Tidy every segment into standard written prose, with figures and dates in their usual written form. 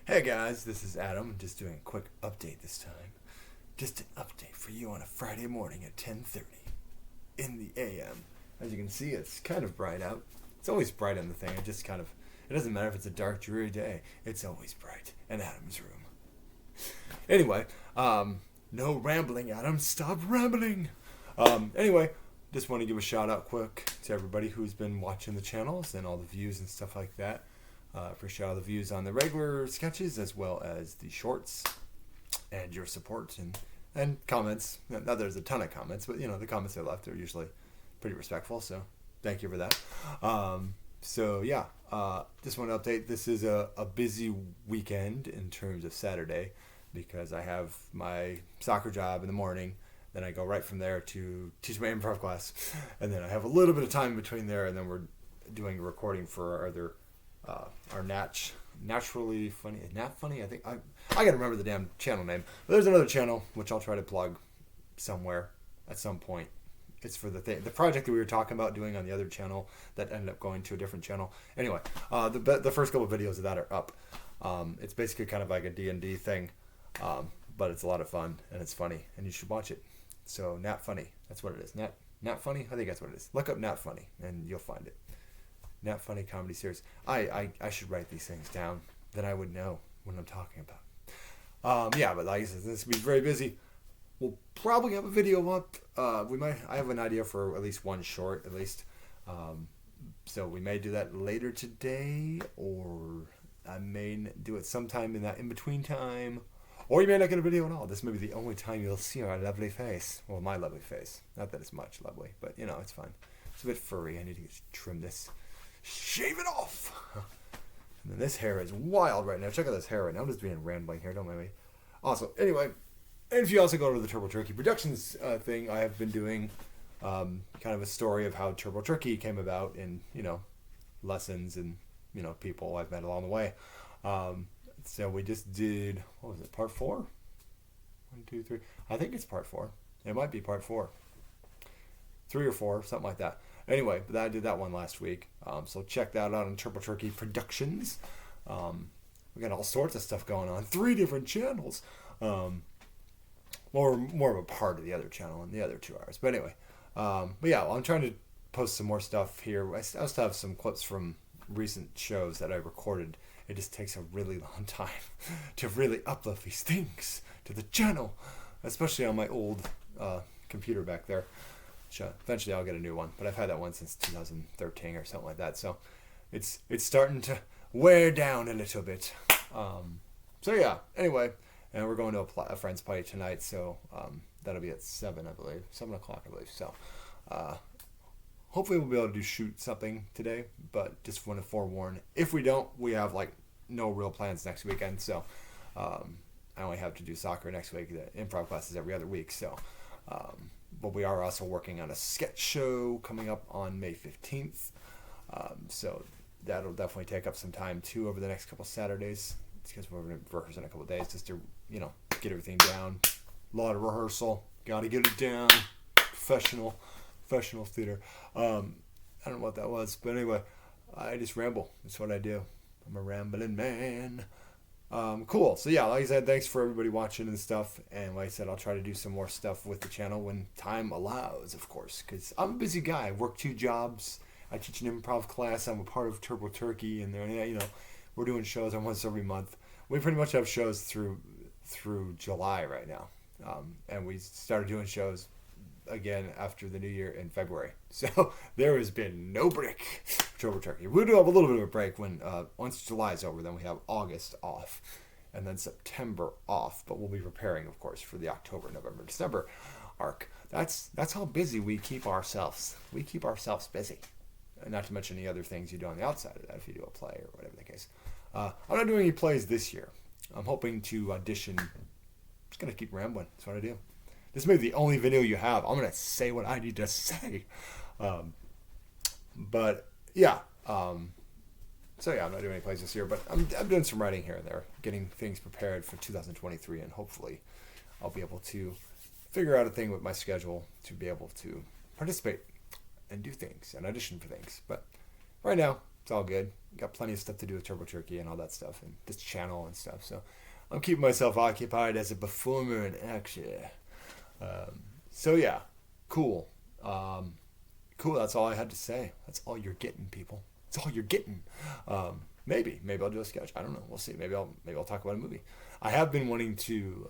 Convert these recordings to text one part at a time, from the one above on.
Hey guys, this is Adam. Just doing a quick update this time. Just an update for you on a Friday morning at 10:30 in the AM. As you can see, it's kind of bright out. It's always bright in the thing. It doesn't matter if it's a dark, dreary day. It's always bright in Adam's room. Anyway, no rambling, Adam. Stop rambling. Anyway, just want to give a shout out quick to everybody who's been watching the channels and all the views and stuff like that. Appreciate all the views on the regular sketches as well as the shorts and your support and comments. Not that there's a ton of comments, but the comments I left are usually pretty respectful. So thank you for that. Just want to update. This is a busy weekend in terms of Saturday because I have my soccer job in the morning. Then I go right from there to teach my improv class, and then I have a little bit of time between there, and then we're doing a recording for our other our naturally funny, Nat Funny. I think I gotta remember the damn channel name. But there's another channel which I'll try to plug somewhere at some point. It's for the project that we were talking about doing on the other channel that ended up going to a different channel. Anyway, the first couple of videos of that are up. It's basically kind of like a D&D thing, but it's a lot of fun and it's funny and you should watch it. So Nat Funny, that's what it is. Nat Funny, I think that's what it is. Look up Nat Funny and you'll find it. Nat Funny comedy series. I should write these things down. Then I would know what I'm talking about. But like I said, this will be very busy. We'll probably have a video up. I have an idea for at least one short, at least. So we may do that later today, or I may do it sometime in that in-between time. Or you may not get a video at all. This may be the only time you'll see our lovely face. Well, my lovely face. Not that it's much lovely, but it's fine. It's a bit furry. I need to trim this. Shave it off. And then this hair is wild right now. Check out this hair right now. I'm just being rambling here. Don't mind me. Also, anyway, and if you also go to the Turbo Turkey Productions thing, I have been doing kind of a story of how Turbo Turkey came about in lessons and people I've met along the way. So we just did, what was it, part 4? 1, 2, 3. I think it's part 4. It might be part 4. 3 or 4, something like that. Anyway, but I did that one last week. So check that out on Turbo Turkey Productions. We got all sorts of stuff going on. 3 different channels. More of a part of the other channel and the other 2 hours. But anyway, I'm trying to post some more stuff here. I still have some clips from recent shows that I recorded. It just takes a really long time to really upload these things to the channel, especially on my old computer back there. Eventually I'll get a new one, but I've had that one since 2013 or something like that. So it's starting to wear down a little bit. Anyway, and we're going to a friend's party tonight, so that'll be at 7, I believe, 7 o'clock, I believe. So hopefully we'll be able to shoot something today, but just want to forewarn. If we don't, we have no real plans next weekend. So I only have to do soccer next week. The improv class is every other week, so. But we are also working on a sketch show coming up on May 15th. So that'll definitely take up some time too over the next couple Saturdays. It's because we're going to rehearse in a couple days just to, get everything down. A lot of rehearsal. Got to get it down. Professional theater. I don't know what that was, but anyway, I just ramble. That's what I do. I'm a rambling man. Cool. So like I said, thanks for everybody watching and stuff. And like I said, I'll try to do some more stuff with the channel when time allows, of course, because I'm a busy guy. I work 2 jobs. I teach an improv class. I'm a part of Turbo Turkey, and we're doing shows once every month. We pretty much have shows through July right now, and we started doing shows again after the new year in February. So there has been no break for Turbo Turkey. We do have a little bit of a break when once July is over, then we have August off and then September off, but we'll be preparing, of course, for the October, November, December arc. That's how busy we keep ourselves. We keep ourselves busy. And not to mention the other things you do on the outside of that if you do a play or whatever the case. I'm not doing any plays this year. I'm hoping to audition. Just going to keep rambling. That's what I do. This may be the only video you have. I'm going to say what I need to say. I'm not doing any plays this year, but I'm doing some writing here and there, getting things prepared for 2023, and hopefully I'll be able to figure out a thing with my schedule to be able to participate and do things and audition for things. But right now, it's all good. got plenty of stuff to do with Turbo Turkey and all that stuff, and this channel and stuff. So I'm keeping myself occupied as a performer in action. So yeah, cool. Cool. That's all I had to say. That's all you're getting, people. That's all you're getting. Maybe I'll do a sketch. I don't know. We'll see. Maybe I'll talk about a movie. I have been wanting to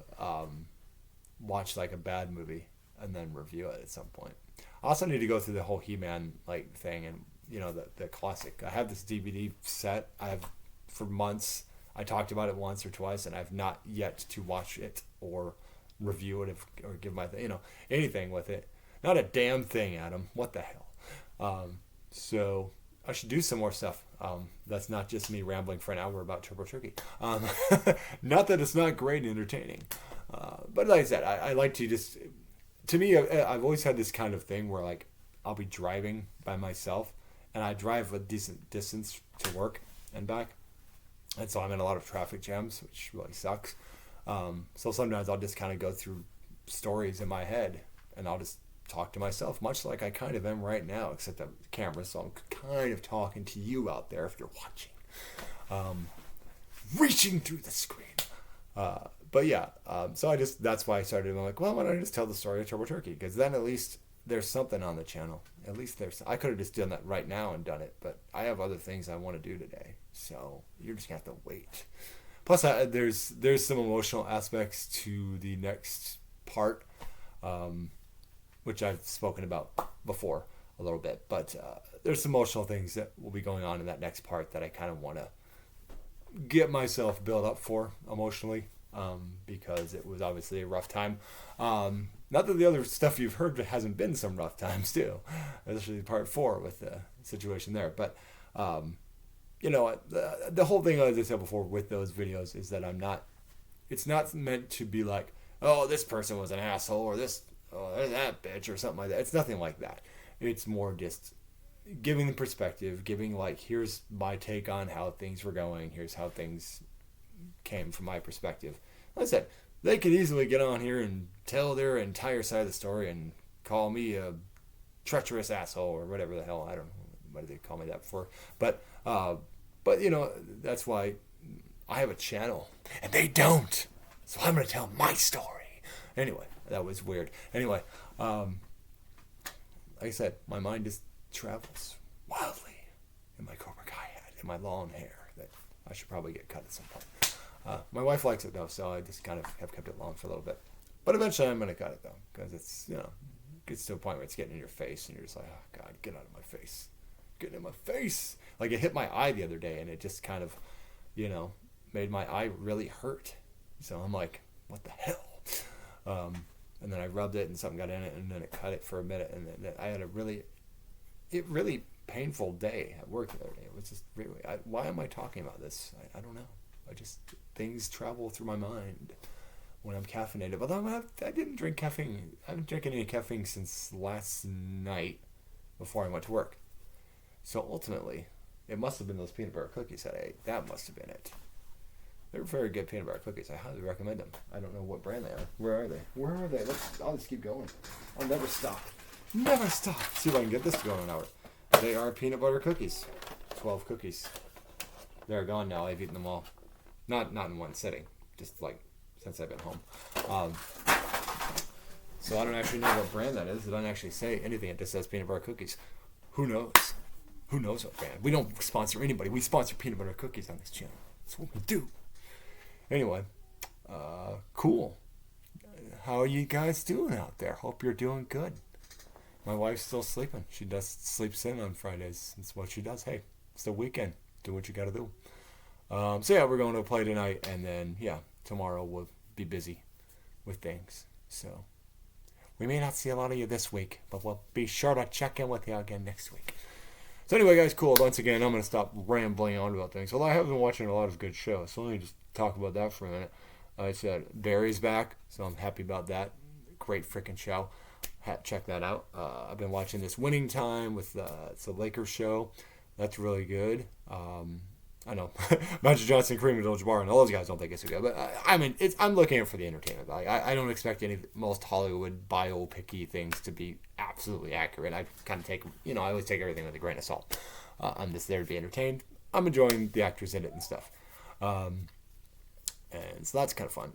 watch like a bad movie and then review it at some point. I also need to go through the whole He-Man like thing and the classic. I have this DVD set. I have for months. I talked about it once or twice, and I've not yet to watch it or review it or give my anything with it. Not a damn thing, Adam. What the hell? So I should do some more stuff. That's not just me rambling for an hour about Turbo Turkey. Not that it's not great and entertaining. But like I said, I like to just... To me, I've always had this kind of thing where like I'll be driving by myself, and I drive a decent distance to work and back. And so I'm in a lot of traffic jams, which really sucks. So sometimes I'll just kind of go through stories in my head, and I'll just talk to myself, much like I kind of am right now, except the camera, so I'm kind of talking to you out there if you're watching. Reaching through the screen. But yeah, so that's why I started. I'm like, well, why don't I just tell the story of Turbo Turkey? Because then at least there's something on the channel. At least I could have just done that right now and done it, but I have other things I want to do today. So you're just going to have to wait. Plus, there's some emotional aspects to the next part, which I've spoken about before a little bit. But there's some emotional things that will be going on in that next part that I kind of want to get myself built up for emotionally, because it was obviously a rough time. Not that the other stuff you've heard hasn't been some rough times too, especially part 4 with the situation there. But the whole thing, as I said before, with those videos is that it's not meant to be like, oh, this person was an asshole, or there's that bitch, or something like that. It's nothing like that. It's more just giving the perspective, giving like, here's my take on how things were going, here's how things came from my perspective. Like I said, they could easily get on here and tell their entire side of the story and call me a treacherous asshole or whatever the hell. I don't know what they call me that for. But that's why I have a channel and they don't. So I'm going to tell my story. Anyway, that was weird. Anyway, like I said, my mind just travels wildly in my Cobra Kai hat, in my long hair that I should probably get cut at some point. My wife likes it though, so I just kind of have kept it long for a little bit. But eventually I'm going to cut it though, because it's, gets to a point where it's getting in your face and you're just like, oh God, get out of my face. Get in my face. Like it hit my eye the other day and it just kind of, made my eye really hurt. So I'm like, what the hell? And then I rubbed it and something got in it and then it cut it for a minute. And then I had a really painful day at work the other day. It was just really, why am I talking about this? I don't know. Things travel through my mind when I'm caffeinated. Although I didn't drink caffeine. I haven't drinking any caffeine since last night before I went to work. So ultimately, it must have been those peanut butter cookies that I ate. That must have been it. They're very good peanut butter cookies. I highly recommend them. I don't know what brand they are. Where are they? I'll just keep going. I'll never stop. Never stop. See if I can get this to go in an hour. They are peanut butter cookies. 12 cookies. They're gone now. I've eaten them all. Not in one sitting. Just like since I've been home. So I don't actually know what brand that is. It doesn't actually say anything. It just says peanut butter cookies. Who knows? Who knows what brand? We don't sponsor anybody. We sponsor peanut butter cookies on this channel. That's what we do. Anyway, cool. How are you guys doing out there? Hope you're doing good. My wife's still sleeping. She sleeps in on Fridays. That's what she does. Hey, it's the weekend. Do what you got to do. So yeah, we're going to a play tonight, and then tomorrow we'll be busy with things. So we may not see a lot of you this week, but we'll be sure to check in with you again next week. So anyway, guys, cool. Once again, I'm going to stop rambling on about things. Although I have been watching a lot of good shows, so let me just talk about that for a minute. I said Barry's back, so I'm happy about that. Great freaking show. Check that out. I've been watching this Winning Time with it's a Lakers show. That's really good. I know Magic Johnson, Kareem Abdul-Jabbar, and all those guys don't think it's so good, but I'm looking at it for the entertainment value. I don't expect any most Hollywood biopic-y things to be absolutely accurate. I kind of take, I always take everything with a grain of salt. I'm just there to be entertained. I'm enjoying the actors in it and stuff. And so that's kind of fun.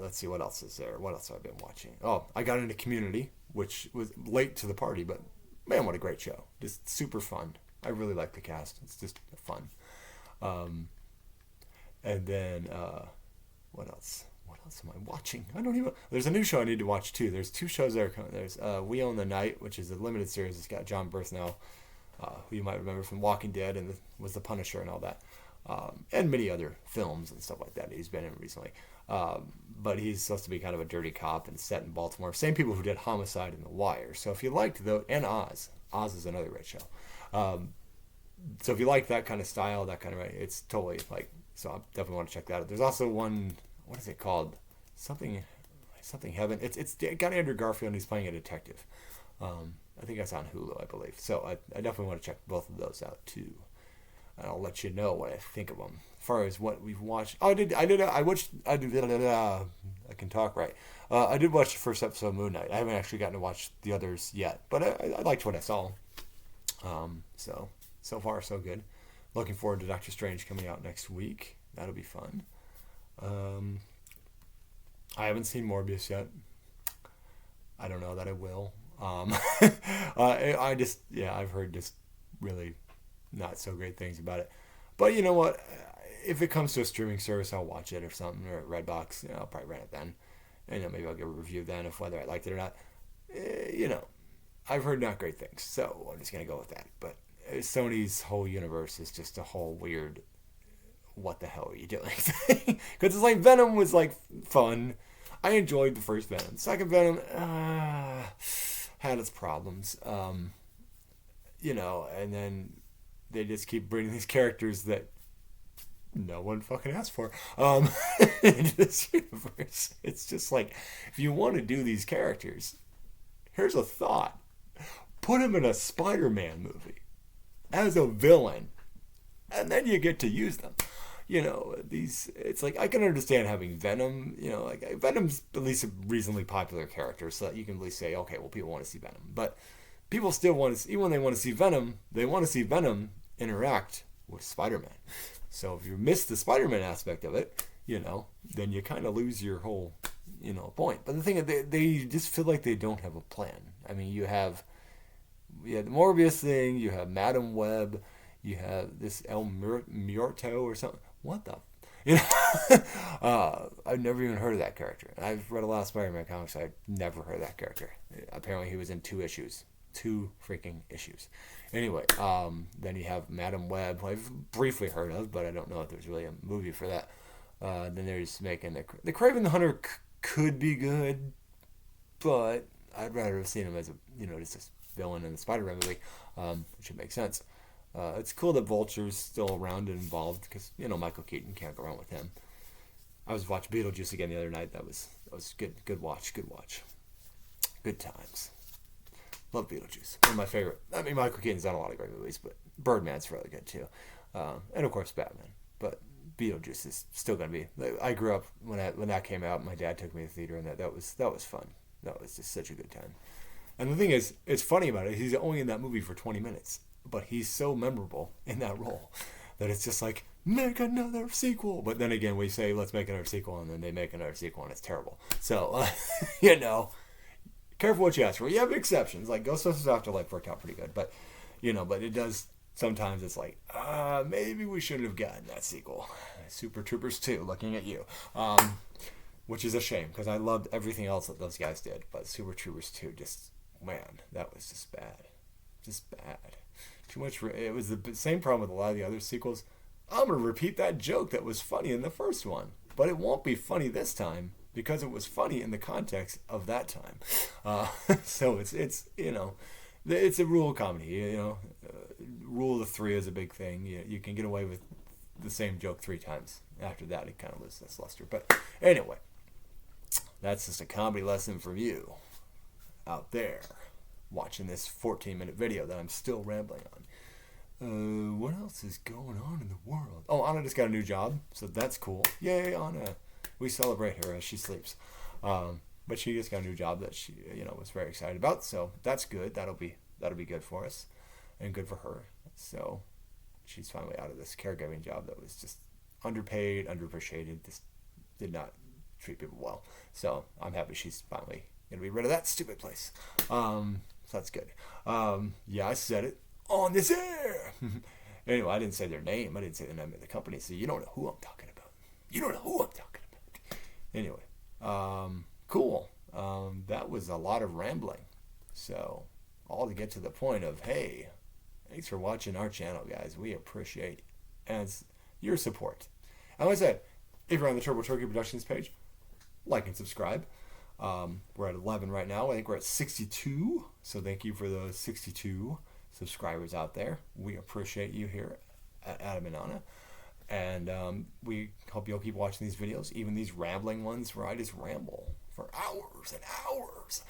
Let's see, what else is there? What else have I been watching? Oh, I got into Community, which was late to the party, but man, what a great show. Just super fun. I really like the cast. It's just fun. And then, what else? What else am I watching? I don't even... There's a new show I need to watch, too. There's 2 shows that are coming. There's We Own the Night, which is a limited series. It's got John Bernthal, who you might remember from Walking Dead and was the Punisher and all that. And many other films and stuff like that he's been in recently. But he's supposed to be kind of a dirty cop and set in Baltimore. Same people who did Homicide and The Wire. So if you liked those... And Oz. Oz is another great show. So if you like that kind of style, that kind of... It's totally like... So I definitely want to check that out. There's also one... What is it called? Something Heaven. It's got Andrew Garfield and he's playing a detective. I think that's on Hulu, I believe. So I definitely want to check both of those out too. And I'll let you know what I think of them. As far as what we've watched, I can talk right. I did watch the first episode of Moon Knight. I haven't actually gotten to watch the others yet, but I liked what I saw. So far so good. Looking forward to Doctor Strange coming out next week. That'll be fun. I haven't seen Morbius yet. I don't know that I will. I've heard just really not so great things about it. But you know what? If it comes to a streaming service, I'll watch it or something, or at Redbox. I'll probably rent it then. And maybe I'll give a review then of whether I liked it or not. I've heard not great things, so I'm just going to go with that. But Sony's whole universe is just a whole weird, what the hell are you doing thing? Because it's like Venom was like fun. I enjoyed the first Venom. Second Venom had its problems. And then they just keep bringing these characters that no one fucking asked for into this universe. It's just like, if you want to do these characters, here's a thought. Put him in a Spider-Man movie as a villain, and then you get to use them. It's like, I can understand having Venom, like Venom's at least a reasonably popular character, so that you can at least say, okay, well, people want to see Venom. But people still want to see, even when they want to see Venom, they want to see Venom interact with Spider-Man. So if you miss the Spider-Man aspect of it, then you kind of lose your whole, point. But the thing is, they just feel like they don't have a plan. I mean, you have the Morbius thing, you have Madam Web, you have this El Muerto or something. What the? I've never even heard of that character. And I've read a lot of Spider-Man comics. I've never heard of that character. Apparently he was in 2 issues. 2 freaking issues. Anyway, then you have Madam Web, who I've briefly heard of, but I don't know if there's really a movie for that. Then there's making the Kraven the Hunter could be good, but I'd rather have seen him as just a villain in the Spider-Man movie, which would make sense. It's cool that Vulture's still around and involved because Michael Keaton can't go wrong with him. I was watching Beetlejuice again the other night. That was good watch, good times. Love Beetlejuice, one of my favorite. I mean, Michael Keaton's done a lot of great movies, but Birdman's really good too, and of course Batman. But Beetlejuice is still gonna be. I grew up when that came out. My dad took me to the theater, and that was fun. That was just such a good time. And the thing is, it's funny about it. He's only in that movie for 20 minutes. But he's so memorable in that role that it's just like, make another sequel. But then again, we say, let's make another sequel, and then they make another sequel, and it's terrible. So, careful what you ask for. You have exceptions. Like Ghostbusters Afterlife worked out pretty good. But it does, sometimes it's like, maybe we shouldn't have gotten that sequel. Super Troopers 2, looking at you. Which is a shame, because I loved everything else that those guys did. But Super Troopers 2, just, man, that was just bad. Just bad. Too much. It was the same problem with a lot of the other sequels. I'm going to repeat that joke that was funny in the first one, but it won't be funny this time because it was funny in the context of that time. So it's it's a rule of comedy. Rule of 3 is a big thing. You can get away with the same joke 3 times. After that, it kind of loses its luster. But anyway, that's just a comedy lesson from you out there watching this 14-minute video that I'm still rambling on. What else is going on in the world? Oh, Anna just got a new job, so that's cool. Yay, Anna. We celebrate her as she sleeps. But she just got a new job that she, was very excited about, so that's good. That'll be good for us and good for her. So, she's finally out of this caregiving job that was just underpaid, underappreciated, just did not treat people well. So I'm happy she's finally going to be rid of that stupid place. So that's good. Yeah, I said it on this air. Anyway, I didn't say their name. I didn't say the name of the company, so you don't know who I'm talking about. You don't know who I'm talking about. Anyway, cool. That was a lot of rambling. So, all to get to the point of, hey, thanks for watching our channel, guys. We appreciate your support. And like I said, if you're on the Turbo Turkey Productions page, like and subscribe. We're at 11 right now. I think we're at 62. So thank you for those 62 subscribers out there. We appreciate you here at Adam and Anna. And we hope you'll keep watching these videos, even these rambling ones where I just ramble for hours and hours.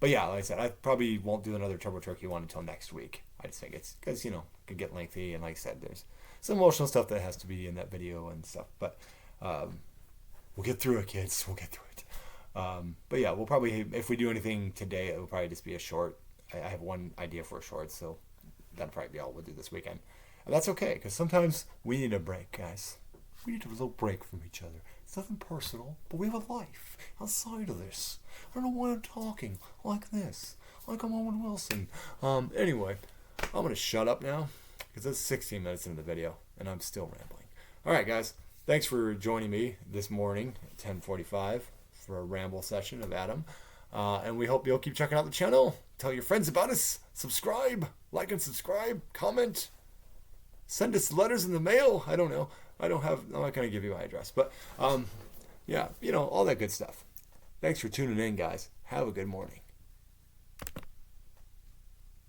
But yeah, like I said, I probably won't do another Turbo Turkey one until next week. I just think it's because, it could get lengthy. And like I said, there's some emotional stuff that has to be in that video and stuff. But we'll get through it, kids. We'll get through it. But yeah, we'll probably, if we do anything today, it will probably just be a short. I have one idea for a short, so that'll probably be all we'll do this weekend. And that's okay, because sometimes we need a break, guys. We need a little break from each other. It's nothing personal, but we have a life outside of this. I don't know why I'm talking like this, like I'm Owen Wilson. Anyway, I'm going to shut up now, because it's 16 minutes into the video, and I'm still rambling. All right, guys. Thanks for joining me this morning at 10:45 for a ramble session of Adam. And we hope you'll keep checking out the channel. Tell your friends about us. Subscribe. Like and subscribe. Comment. Send us letters in the mail. I don't know. I'm not going to give you my address. But, yeah, all that good stuff. Thanks for tuning in, guys. Have a good morning.